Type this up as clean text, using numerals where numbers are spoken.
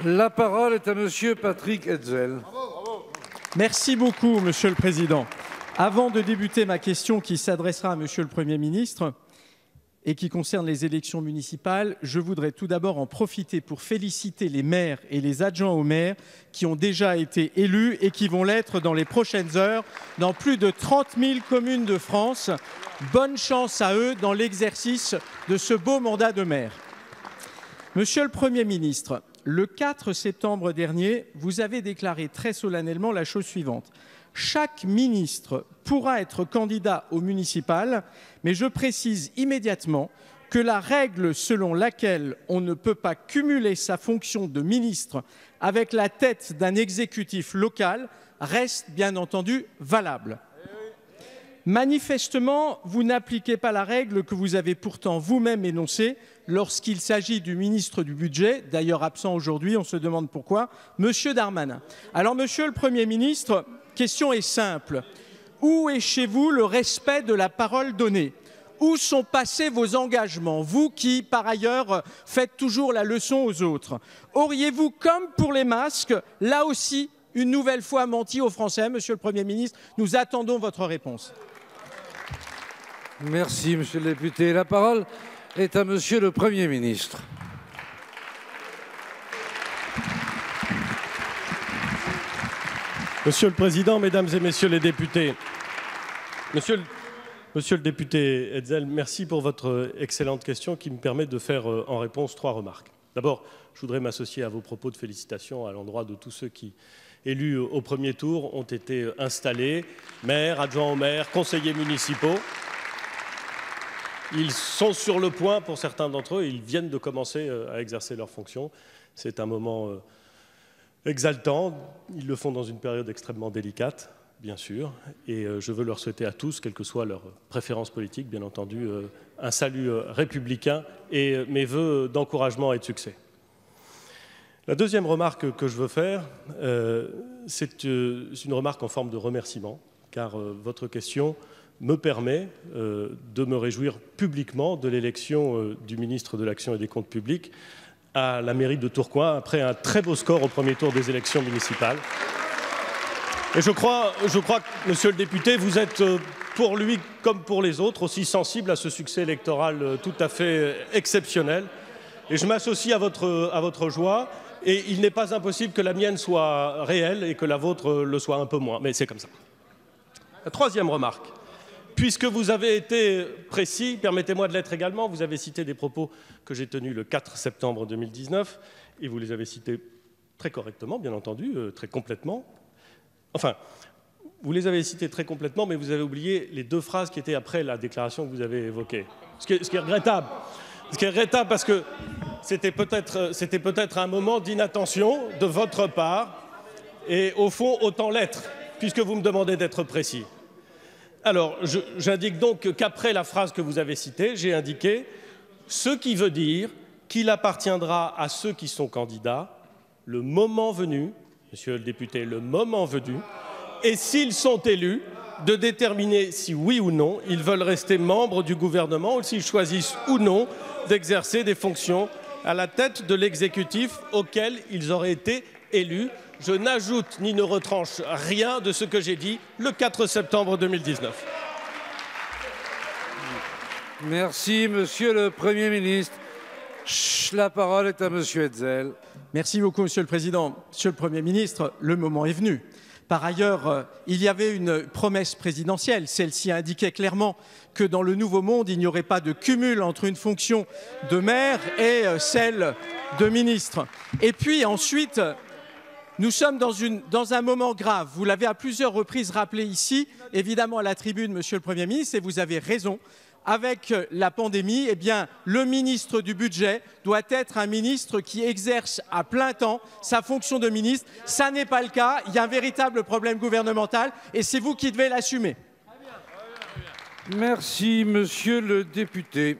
La parole est à Monsieur Patrick Hetzel. Merci beaucoup, Monsieur le Président. Avant de débuter ma question qui s'adressera à Monsieur le Premier ministre et qui concerne les élections municipales, je voudrais tout d'abord en profiter pour féliciter les maires et les adjoints aux maires qui ont déjà été élus et qui vont l'être dans les prochaines heures dans plus de 30 000 communes de France. Bonne chance à eux dans l'exercice de ce beau mandat de maire. Monsieur le Premier ministre, le 4 septembre dernier, vous avez déclaré très solennellement la chose suivante. Chaque ministre pourra être candidat au municipal, mais je précise immédiatement que la règle selon laquelle on ne peut pas cumuler sa fonction de ministre avec la tête d'un exécutif local reste bien entendu valable. Manifestement, vous n'appliquez pas la règle que vous avez pourtant vous-même énoncée lorsqu'il s'agit du ministre du Budget, d'ailleurs absent aujourd'hui, on se demande pourquoi, Monsieur Darmanin. Alors, Monsieur le Premier ministre, question est simple. Où est chez vous le respect de la parole donnée? Où sont passés vos engagements, vous qui, par ailleurs, faites toujours la leçon aux autres? Auriez-vous, comme pour les masques, là aussi, une nouvelle fois menti aux Français? Monsieur le Premier ministre, nous attendons votre réponse. Merci, Monsieur le député. La parole est à Monsieur le Premier ministre. Monsieur le Président, Mesdames et Messieurs les députés, Monsieur le député Hetzel, merci pour votre excellente question qui me permet de faire en réponse 3 remarques. D'abord, je voudrais m'associer à vos propos de félicitations à l'endroit de tous ceux qui, élus au premier tour, ont été installés, maires, adjoints au maire, conseillers municipaux. Ils sont sur le point, pour certains d'entre eux, ils viennent de commencer à exercer leurs fonctions. C'est un moment exaltant. Ils le font dans une période extrêmement délicate, bien sûr. Et je veux leur souhaiter à tous, quelle que soit leur préférence politique, bien entendu, un salut républicain et mes vœux d'encouragement et de succès. La deuxième remarque que je veux faire, c'est une remarque en forme de remerciement, car votre question me permet de me réjouir publiquement de l'élection du ministre de l'Action et des Comptes publics à la mairie de Tourcoing après un très beau score au premier tour des élections municipales. Et je crois que, Monsieur le député, vous êtes pour lui comme pour les autres aussi sensible à ce succès électoral tout à fait exceptionnel. Et je m'associe à votre joie. Et il n'est pas impossible que la mienne soit réelle et que la vôtre le soit un peu moins. Mais c'est comme ça. La troisième remarque. Puisque vous avez été précis, permettez-moi de l'être également, vous avez cité des propos que j'ai tenus le 4 septembre 2019 et vous les avez cités très correctement, bien entendu, très complètement. Enfin, vous les avez cités très complètement, mais vous avez oublié les 2 phrases qui étaient après la déclaration que vous avez évoquée. Ce qui est regrettable. Ce qui est regrettable parce que c'était peut-être un moment d'inattention de votre part et au fond, autant l'être, puisque vous me demandez d'être précis. Alors, j'indique donc qu'après la phrase que vous avez citée, j'ai indiqué ce qui veut dire qu'il appartiendra à ceux qui sont candidats, le moment venu, Monsieur le député, le moment venu, et s'ils sont élus, de déterminer si oui ou non ils veulent rester membres du gouvernement ou s'ils choisissent ou non d'exercer des fonctions à la tête de l'exécutif auquel ils auraient été élus. Je n'ajoute ni ne retranche rien de ce que j'ai dit le 4 septembre 2019. Merci, Monsieur le Premier ministre. La parole est à Monsieur Hetzel. Merci beaucoup, Monsieur le Président. Monsieur le Premier ministre, le moment est venu. Par ailleurs, il y avait une promesse présidentielle. Celle-ci indiquait clairement que dans le Nouveau Monde, il n'y aurait pas de cumul entre une fonction de maire et celle de ministre. Et puis ensuite, nous sommes dans un moment grave. Vous l'avez à plusieurs reprises rappelé ici, évidemment à la tribune, Monsieur le Premier ministre, et vous avez raison. Avec la pandémie, eh bien, le ministre du Budget doit être un ministre qui exerce à plein temps sa fonction de ministre. Ça n'est pas le cas. Il y a un véritable problème gouvernemental et c'est vous qui devez l'assumer. Merci, Monsieur le député.